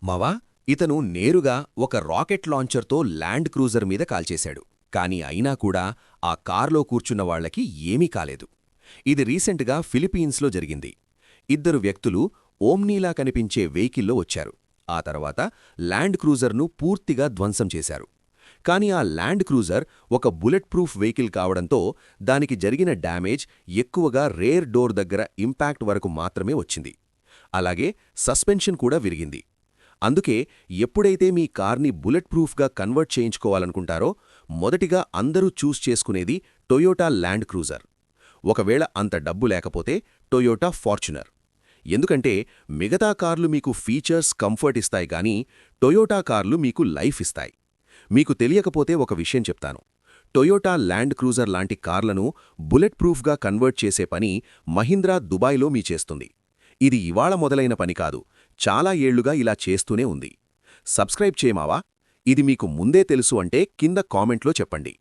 మావా ఇతను నేరుగా ఒక రాకెట్ లాంచర్తో ల్యాండ్ క్రూజర్ మీద కాల్చేశాడు. కాని అయినా కూడా ఆ కార్లో కూర్చున్న వాళ్లకి ఏమీ కాలేదు. ఇది రీసెంట్గా ఫిలిపీన్స్లో జరిగింది. ఇద్దరు వ్యక్తులు ఓమ్నీలా కనిపించే వెహికల్లో వచ్చారు. ఆ తర్వాత ల్యాండ్ క్రూజర్ను పూర్తిగా ధ్వంసం చేశారు. కాని ఆ ల్యాండ్ క్రూజర్ ఒక బుల్లెట్ ప్రూఫ్ వెహికల్ కావడంతో దానికి జరిగిన డ్యామేజ్ ఎక్కువగా రేర్ డోర్ దగ్గర ఇంపాక్ట్ వరకు మాత్రమే వచ్చింది. అలాగే సస్పెన్షన్ కూడా విరిగింది. అందుకే ఎప్పుడైతే మీ కార్ని బుల్లెట్ ప్రూఫ్గా కన్వర్ట్ చేయించుకోవాలనుకుంటారో మొదటిగా అందరూ చూస్ చేసుకునేది టొయోటా ల్యాండ్ క్రూజర్. ఒకవేళ అంత డబ్బు లేకపోతే టొయోటా ఫార్చునర్. ఎందుకంటే మిగతా కార్లు మీకు ఫీచర్స్, కంఫర్ట్ ఇస్తాయి గానీ టొయోటా కార్లు మీకు లైఫ్ ఇస్తాయి. మీకు తెలియకపోతే ఒక విషయం చెప్తాను. టొయోటా ల్యాండ్ క్రూజర్ లాంటి కార్లను బుల్లెట్ ప్రూఫ్గా కన్వర్ట్ చేసే పని మహీంద్రా దుబాయ్లో మీ చేస్తుంది. ఇది ఇవాళ మొదలైన పని కాదు, చాలా ఏళ్లుగా ఇలా చేస్తూనే ఉంది. సబ్స్క్రైబ్ చేయమావా? ఇది మీకు ముందే తెలుసు అంటే కింద కామెంట్లో చెప్పండి.